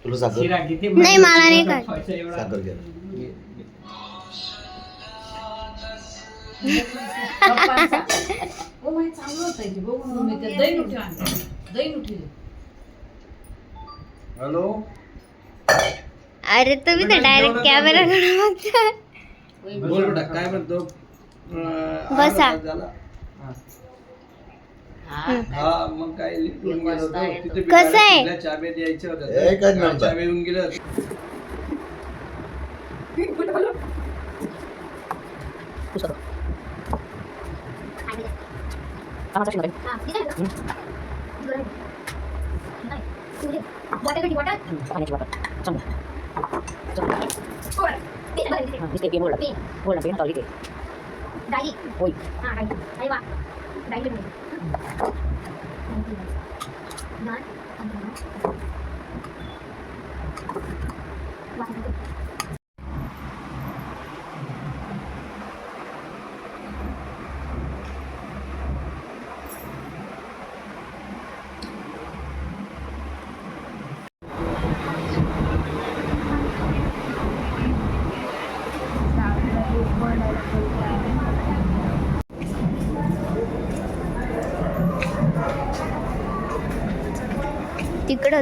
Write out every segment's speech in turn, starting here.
तुला साखर नाही, मला नाही काय साखर घ्या. हॅलो. अरे तुम्ही तर डायरेक्ट कॅमेराकडे बघता. बोल बेटा, काय म्हणतो? बसा. हा मग काय लिफ्टून गेलो होतो तिथे. कसं आहे? चाब्या द्यायच्या होत्या. चाब्या येऊन गेल्या.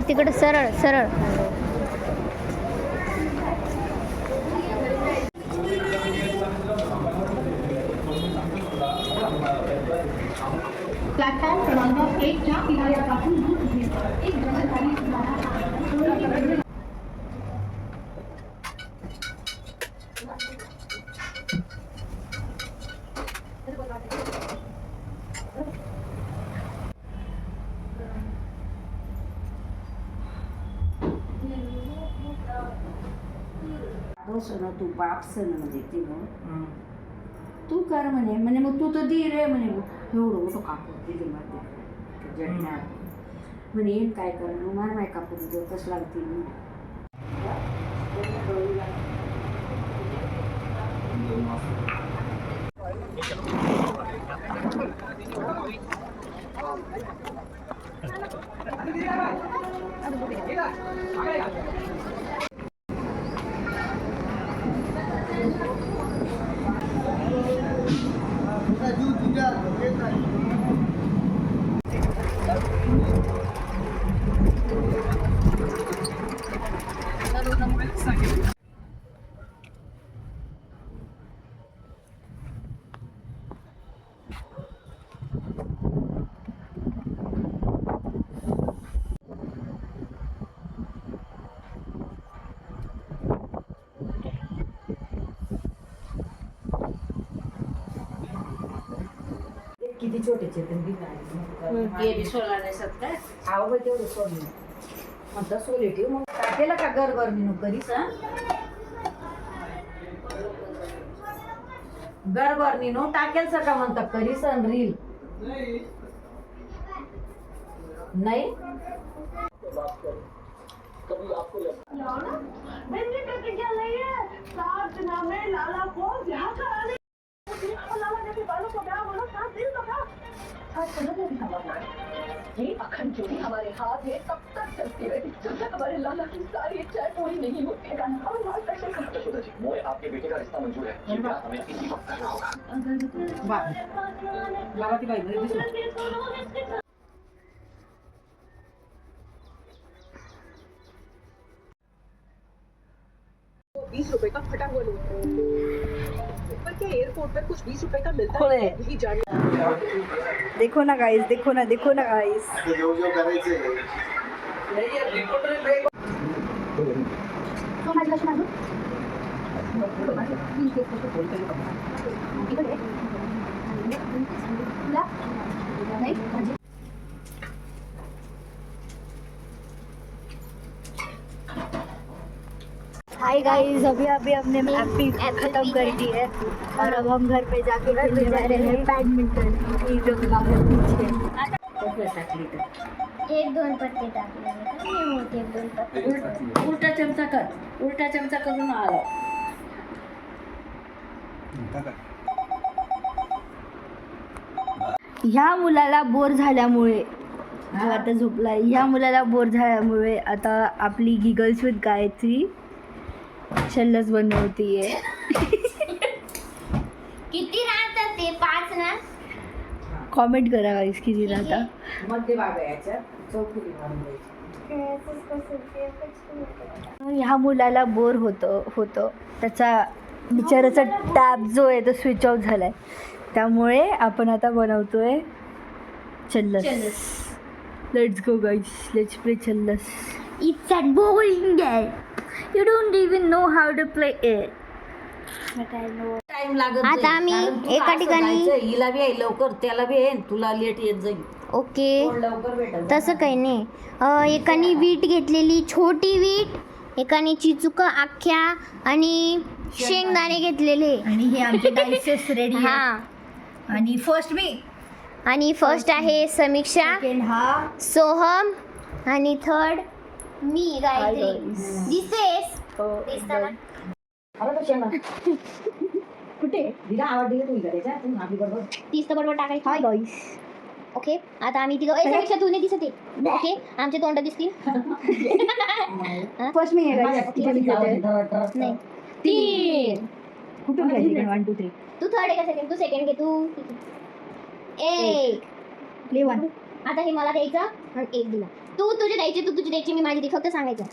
तिकडं सरळ सरळ. प्लॅटफॉर्म क्रमांक 1 च्या किनाऱ्यापासून दूर उभे एक जलधारी सण तू बाप सण म्हणजे ती मग तू कर म्हणे मग तू तर दे रे म्हणे एवढं मोठं कापूर दिली मध्ये जडण्यात म्हणे येईन काय कर मग मार माय कापूर जर कसं लागतील किती छोटे सोडला नाही सत्ता आव तेवढं सोडलं म्हणता सोले ठेव मग टाकेला का गरबर मी करीस गरबर नी नो टाकेल सका म्हणता करीस रील नाही कभी आपको मैंने करके क्या नहीं है 7 दिन में लाला को यहाँ का आने लाला ने भी बालों को क्या बोला 7 दिन का आज सुनो मेरी खबर ये अखंड जोड़ी हमारे हाथ है तब तक चलती रहेगी जब तक हमारे लाला की सारी इच्छाएं पूरी नहीं होती है हम बात कैसे करते सुधा जी वो आपके बेटे का रिश्ता मंजूर है ये बात हमें इसी वक्त करना होगा बाबा की भाई दिसो 20 रुपए का फटा हुआ नोट। पर क्या एयरपोर्ट पर कुछ 20 रुपए का मिलता है यही जानना। देखो ना गाइस, देखो ना गाइस. हाय गाइस, अभी हमने एपी खत्म कर दी है और अब हम घर पे जाके खेलने जा रहे हैं बैडमिंटन. ये जो एक दोन पत्ते टाकले नाही मोठे 1-2 पत्ते. उलटा चमचा कर, उलटा चमचा करून आला. ह्या मुलाला बोर झाल्यामुळे हा आता झोपलाय. ह्या मुलाला बोर झाल्यामुळे आता आपली गिगल्स विथ गायत्री शल्लस बनवतीये. किती राहतात ते 5 ना. कॉमेंट करा गाईस किती राहता. मध्य भाग आहे याच्यात, चौथी मारून द्यायची. ह्या मुलाला बोर होतं त्याचा बिचाराचा टॅब जो आहे तो स्विच ऑफ झालाय. त्यामुळे आपण आता बनवतोय चल्लस. Let's go guys, let's play चल्लस. It's a boring game. You don't even know how to play it. But I know. Time लागत आता जाईल, आम्ही कारण तुला एका असं ठिकाणी- जायचं, हिला बी आहे लवकर, त्याला बी आहे, तुला लेट येत जाईल. ओके, कोण लवकर भेटल तसं काही नाही. एकाने वीट घेतलेली, छोटी वीट, एकाने चिचुक आख्या आणि शेंगदाणे घेतलेले. आणि हे आमचे डायसेस रेडी हा, आणि फर्स्ट मी, आणि फर्स्ट आहे समीक्षा, सेकंड हा सोहम आणि थर्ड मी गायत्री. guys. दिसेस दिसतं ना? अरे तो शेंगा. कुठे दिला आवाज दिला तू इकडे त्याच्या, तू आपली बरोबर. तीस तर बरोबर टाकायची. Hi guys. ओके, आता आम्ही तिघं समीक्षा तुने दिसते. ओके, आमचे तोंड दिसतील. फर्स्ट मी आहे माझ्या guys. किती आवाज नाही, 3. कुठून घ्यायची 1 2 3 तू थर्ड आहे का सेकंड? तू सेकंड घे. तू 1. प्ले 1. आता हे मला द्यायचं आणि 1 दिला. तू तुझे द्यायची, मी माझी ती फक्त सांगायचं.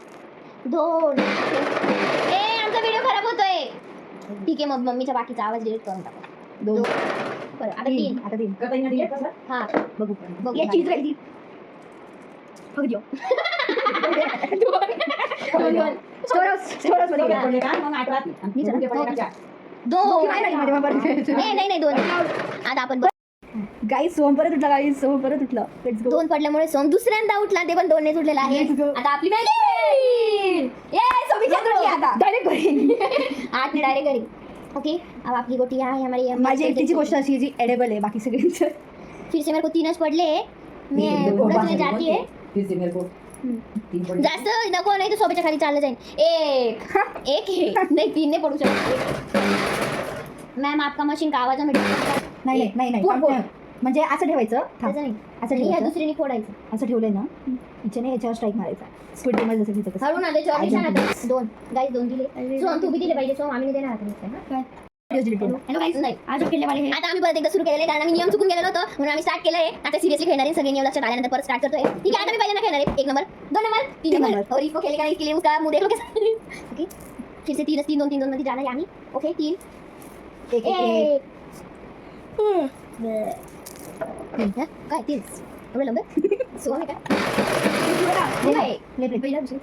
2. आमचा व्हिडिओ खराब होतोय. ठीक आहे, मग मम्मीचा बाकीचा आवाज डिलीट करून टाकू. 2 बरं, आता 3. आता 3 कथा नाही येत कसं. हा, बघू बघू. या चीज राहिली. बघ दियो. स्टोरस मध्ये हा. पडले का मग 8 राहते. आणि मी उद्या पडले का 4. 2. नाही राहिली माझ्या बरोबर. नाही 2. आता आपण गाईस सोम परत उठला, गाईस सोम परत उठला. Let's go. 2 पडल्यामुळे सोम दुसऱ्यांदा उठला, ते पण 2 ने उठलेला आहे. Let's go. आता आपली मॅगी. समीक्षा उठली आता. डायरेक्ट घरी. 8 ने डायरेक्ट घरी. ओके, अब आपकी गोटी यहाँ है हमारी. माझी एकटीची गोष्ट अशी आहे जी एडेबल आहे, बाकी सगळ्यांचं. फिर से मेरे को 3च पडले. मैं उड़त जाती है. फिर से मेरे को 3 पडले. जास्त नको, नाही तर सोबतच्या खाली चाललं जाईल. 1 हे नाही, 3 ने पडू शकतो. मॅम आपका मशीन का आवाज नाही पोट, पोट. म्हणजे असं ठेवायचं. थांब. असं नाही, असं ह्या ठेवायचं. दुसरीने फोडायचं. असं ठेवलंय ना, हिच्याने याच्यावर स्ट्राईक मारायचा. स्क्विड गेम जसं घेतं तसं. हळू ना, त्याच्यावर निशाण आता. 2 गाईस 2 दिले. सोम तू बी दिले पाहिजे. सोम आम्ही देणार आता. हॅलो गाईस, नाही आज खेळले वाले. आता आम्ही परत एकदा सुरू केलेलं आहे, कारण आम्ही नियम चुकून गेलेलो होतो, म्हणून आम्ही स्टार्ट केलं आहे. आता सिरियसली खेळणार आहे. सगळे नियम लक्षात आल्यानंतर परत स्टार्ट करतोय. ठीक आहे, आता मी पहिल्यांदा खेळणार आहे. 1 नंबर, 2 नंबर, 3 नंबर. और इसको खेलेगा नहीं, इसके लिए उसका मुंह देख लो कैसा. ओके, फिर से 3 मध्ये जाना है आम्ही. ओके, 3 1. काय 3 एवढं लंब. सोहम आहे का? पहिला दुसरा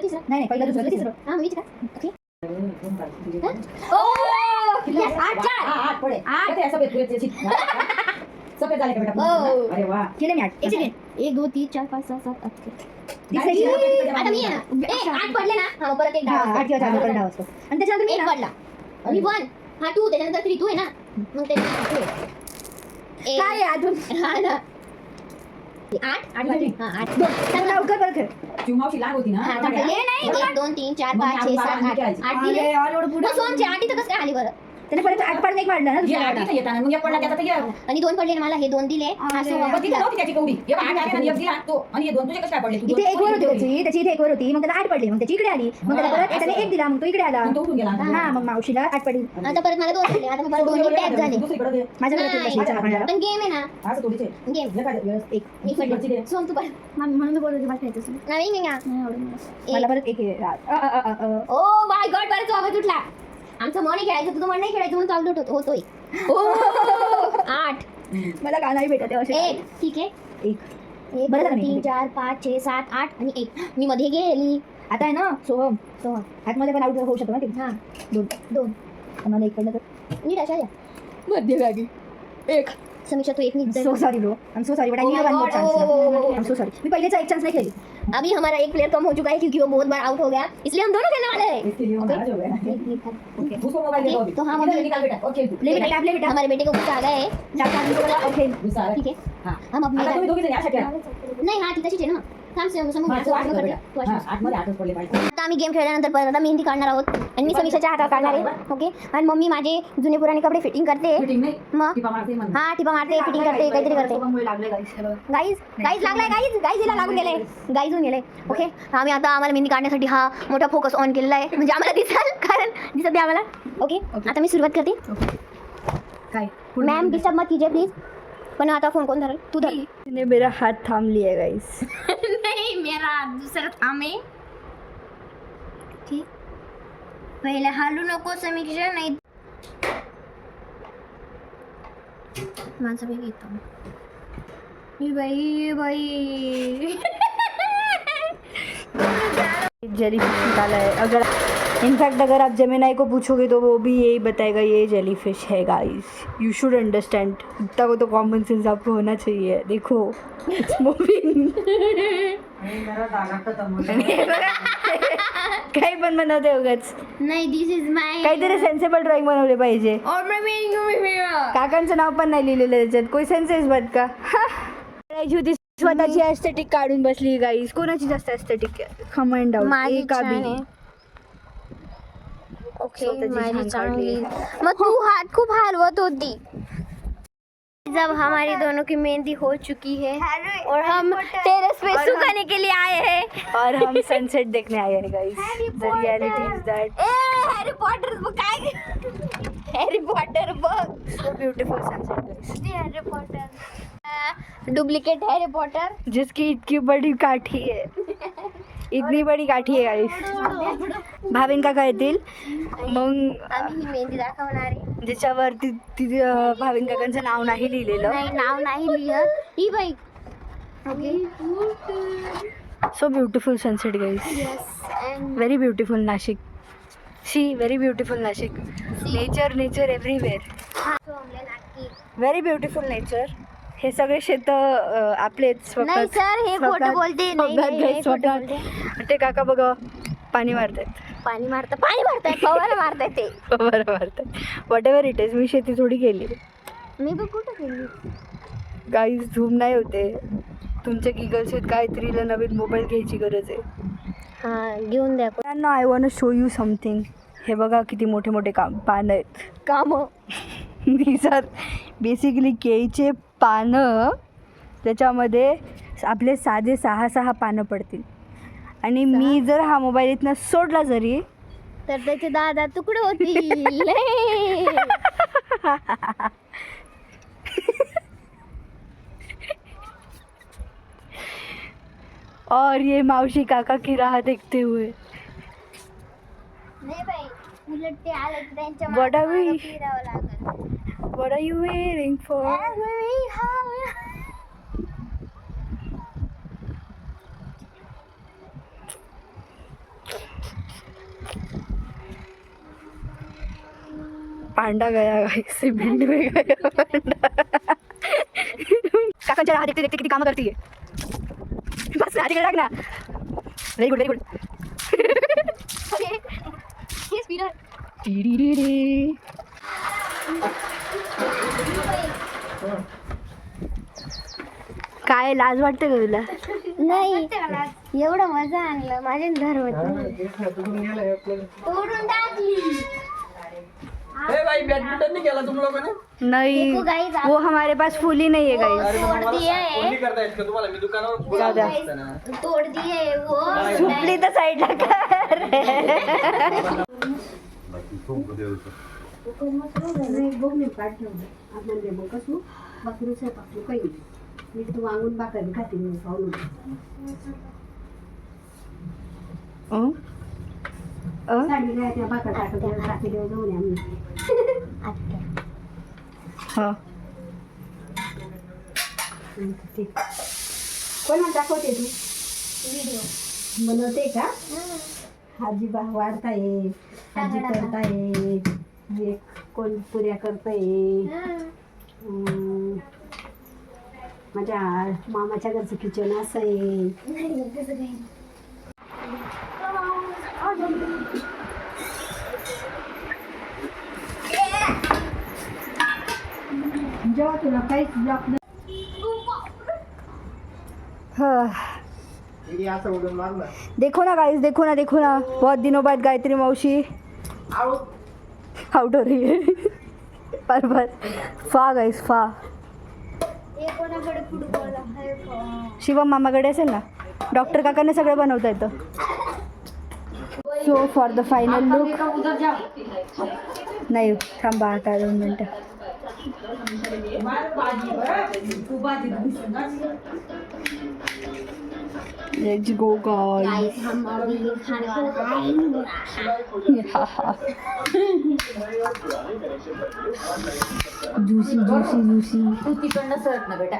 तिसरा. नाही पहिला दुसरा तिसरा. हा, मीच का? ओके. Yes, 8 पडे. 8 सफेद पुरे सफेद झाले का बेटा. ओ. अरे वा. केले मी 8. 1 2 3 4 5 6 7 8. दिसायची. आता मी आहे ना. 8 पडले ना. हा, परत एक 10 8 किंवा 4 डाव असतो. आणि त्याच्यानंतर मी 1 ना, पडला. मी 1. हा 2, त्याच्यानंतर 3 2 आहे ना. मग त्याच्यानंतर काय आहे अजून? हा ना. 8 झाली. हा 8. लवकर परत खेळ. चिवमावशी लहान होती ना. हा, थांब. हे नाही 1 2 3 4 5 6 7 8 8 दिले. अरे यार, एवढं पुढे. मग सोमचे 8 इथं कसं काय आली बरं? त्याने परत 8 पाडून 1 वाढलं ना दुसऱ्या वाटा. येताना मग एक पडला त्याचा तर घ्या. आणि 2 पडले ना मला, हे 2 दिले हा सोहम पण तिथे नव्हती त्याची कवडी. हे बघ, 8 आले आणि 1 दिला तो. आणि हे 2 तुझे कसं काय पडले? तू इथे 1 वर होती दोन त्याची इथे 1 वर होती, मग त्याला 8 पडले, मग त्याची इकडे आली, मग त्याला परत त्याने 1 दिला, मग तो इकडे आला. पण तो उठून गेला. हा मग मावशीला 8 पडली. आता परत मला 2 पडले, आता मी परत 2 टॅप झाले. दुसरीकडे दे. माझ्याकडे नाही, बसली चला आपण पण गेम आहे ना, असं थोडीच आहे. गेम हे काय व्यवस्थित. एक दुसरीकडची दे. सोहम तू परत म्हणून मी बोलत होते नाही नाही मला परत 1 ओ माय गॉड, बरं तू आवाज उठला. आमचं मन खेळायचं, तुझं मन नाही खेळायचं म्हणून चालू होतोय. 8 मला गाणंही भेटत आहे 1 ठीक आहे. 1 1 बरं झालं 3 मी 4 5 6 7 8 आणि 1 मी मध्ये गेली. आता आहे ना सोहम सोहम आतमध्ये पण आउट होऊ शकतो ना ते. हा 2 मला 1 पडलं तर नीट अशा द्या. मध्यभागी 1. समीक्षा तू 1 नीट so sorry bro, I am so sorry but I need one more chance. I am so sorry. मैं पहले से 1 चांस नहीं खेली. अभी हमारा 1 प्लेयर कम हो चुका है क्योंकि वो बहुत बार आउट हो गया, इसलिए हम दोनों खेलने वाले हैं. इसके लिए वो नाराज हो गया. ओके उसको मोबाइल दे दो अभी. तो हाँ, इधर अभी- निकाल बेटा. ओके. ले बेटा टैब ले बेटा. हमारे बेटे को गुस्सा आ गया है. 4 आदमी को बोला ओके. गुस्सा आ रहा है. ठीक है हां. हम अपने आता तुम्ही दोघी जण यासाठी आहे. नाही हा ती तशीच आहे ना. थांब समोर हां, तू आठ कर बेटा. हां, आतमध्ये आठच पडले पाहिजे. आता आम्ही गेम खेळल्यानंतर परत आता मेहंदी काढणार आहोत आणि मी समीक्षाच्या हातावर काढणार आहे. ओके आणि मम्मी माझे जुने पुराणे कपडे फिटिंग करते. फिटिंग नाही. मग टिपा मारते म्हणून. हा टिपा मारते, फिटिंग करते, काहीतरी करते. सोहममुळे लागले गाईस. गाईज लागलाय, गाईज हिला लागून गेले, गाईज होऊन गेले. ओके आम्ही आता आम्हाला मेहंदी काढण्यासाठी हा मोठा फोकस ऑन केलेला आहे, म्हणजे आम्हाला दिसाल, कारण दिसत आहे आम्हाला. ओके आता मी सुरुवात करते. काय मॅम डिस्टर्ब मत कीजिए प्लीज. पण आता फोन कोण धरेल? तू धर. ने मेरा हाथ थाम लिया गाइस. नहीं मेरा दूसरा थाम आहे. ठीक पहिले हालू नको समीक्षा, नाही माझं मी घेतो. बाई जेलीफिश निकाला है. अगर इनफैक्ट अगर आप जेमिनाई को पूछोगे तो वो भी यही बताएगा ये जेलीफिश है गाइस. You should understand. इतना को तो कॉमन सेंस आपको होना चाहिए. देखो इट्स मूविंग. काही पण बनवते उगाच. नाही दिस इज माय काहीतरी सेन्सेबल ड्रॉइंग बनवले पाहिजे. काकांचं नाव पण नाही लिहिलेलं त्याच्यात. कोई सेन्सेस बद का करायची होती. स्वतःची एस्थेटिक काढून बसली गाईस. कोणाची जास्त एस्थेटिक कमेंट आउट. माझी एक छान बी आहे. ओके स्वतःची माझी छान चांगली. काढली. मग तू हाथ खूप हलवत होती. जब हमारी दोनों की मेहंदी हो चुकी है और हम टेरेस पे सुखाने के लिए आए हैं. और हम सनसेट देखने आए हैं guys. The reality is that Harry Potter काय हॅरी पॉटर बघ. So beautiful sunset guys. Harry Potter duplicate Harry Potter. जिसकी इतकी बड़ी काठी है. इतनी बड़ी काठी आहे गाइस. भावेन काका येतील मग आम्ही ही मेहंदी दाखवणार आहे. ज्याच्यावरती भावेन काकांचं नाव नाही लिहिलेलं. नाही नाव नाही लिहिलं. ही बाई okay so beautiful sunset guys. Yes and very beautiful Nashik. See very beautiful Nashik. Nature nature everywhere. Very beautiful nature. हे सगळे शेत आपलेच नाही सर हे खोटं बोलते. नाही नाही, हे खोटं बोलते. ते काका बघा पाणी मारतात. पाणी मारतायत फवारा मारतायत ते. बरं मारतात. Whatever it is. मी शेती थोडी केली मी पण कुठं केली. गाईज. झूम नाही होते. तुमच्या गिगल्स आहेत काहीतरीला नवीन मोबाईल घ्यायची गरज आहे. हां घेऊन द्या. त्यांना I want show you something. हे बघा किती मोठे मोठे पानं आहेत. कामं दीज आर बेसिकली केळीचे पानं. त्याच्यामध्ये आपले साधे 6 पानं पडतील. आणि मी जर हा मोबाईल इथनं सोडला जरी तर त्याचे 10 तुकडे होतील. और ये मावशी काका की राह देखते हुए. नाही बाई उलट ते आलं तर त्यांच्या What are we? मागं फिरावं लागेल. What are you waiting for? Panda Gaya cement में गया पांडा. काकांच्या राह देखते देखते किती कामं करतीये. बस आधी टाक ना. Very good very good. हे स्पीडर काय लाज वाटते का तुला? नाही एवढं मजा आणलं माझे धर तोडून टाकली. ए बाई बॅट मटन नहीं खेला तुम लोगों ने? नहीं देखो guys, आप- वो हमारे पास फुली नहीं है गाइस. अरे मग तोड मला दिया है. फोन नहीं करता येत का तुम्हाला? मी दुकानावर फोन जाऊ द्या. असतं ना. तोड दिए वो. सुपली तर साईडला कर. हा. कोणाला दाखवते तू व्हिडिओ. बनवते का आजी वाढताय आजी करताय हे कोण पुऱ्या करताय माझ्या मामाच्या घरचं किचन असं आहे. नाही तसं काही. जेव्हा तुला काहीच ब्लॉक देखो ना गाइस, देखो ना बहुत दिनों बाद गायत्री मौसी आउट हो रही है. बरोबर. फा गाइस फा. हे कोणाकडे फुटबॉल आहे का? शिवम मामाकडे असेल ना. डॉक्टर काकाने सगळं बनवता येतं. So for the final look. नाही थांबा आता 2 मिनटं. Let's go guys. गाइस हम अभी ये खाने वाला है. Juicy juicy juicy. तू तिकडनं सरत ना बेटा.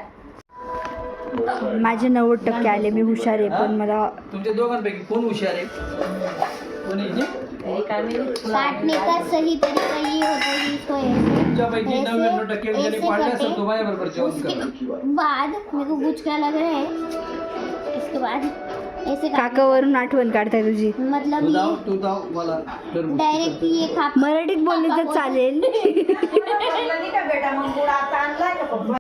माझे 90% आले. मी हुशार आहे पण मला तुमच्या दोघांपैकी कोण हुशार आहे? कोण आहे? काटने का सही तरीका ये होता है इसको ऐसे तुमच्यापैकी 99% ज्यांनी पाडलं असेल तो माझ्याबरोबर जेवण उसके करा. बाद मेरे को कुछ क्या लग रहा है. इसके बाद ऐसे काकावरून आठवण काढताय तुझी. मतलब तू जाऊ मला ठरवू. डायरेक्ट ये खा. मराठीत बोलली तर चालेल. बेटा मग पुढे आता आणलाय का पप्पा.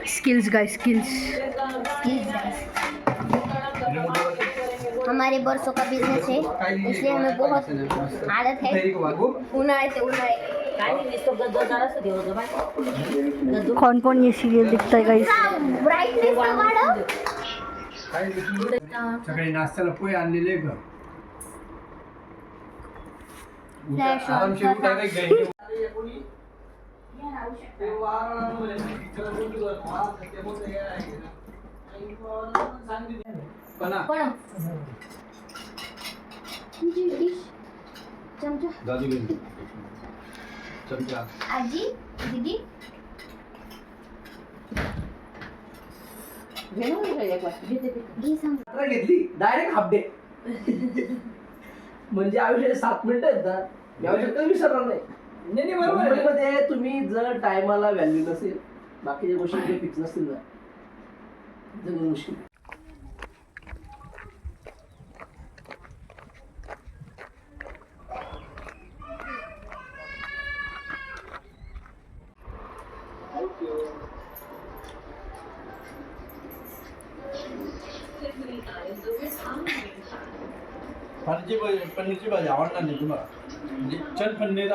Skills guys skills. हमारे बरसों का बिजनेस है इसलिए हमें बहुत आदत है. तयारी वागू. उन्हाळे ते उन्हाळे. कौन कौन ये सीरियल दिखता है गाइस. ब्राईटनेस वाढव. सकाळी नाश्त्याला पोहे आणलेले का? Flash on आरामशीर करता. उठायला घरी. पना पण तुझी डिश चमचा. दादू घेऊन चमचा. आजी दीदी घे सांग. घेतली डायरेक्ट हाफ डे. म्हणजे आयुष्यात 7 मिनिटं आहेत ना, मी आयुष्यात कधी विसरणार नाही. नाही बरोबर आहे. मुंबईमध्ये तुम्ही जर टायमाला व्हॅल्यू नसेल, बाकीच्या गोष्टी फिक्स नसतील ना, जगणं मुश्किल. पनीरची भाजी आवडणार नाही तुम्हाला? म्हणजे चल पनीर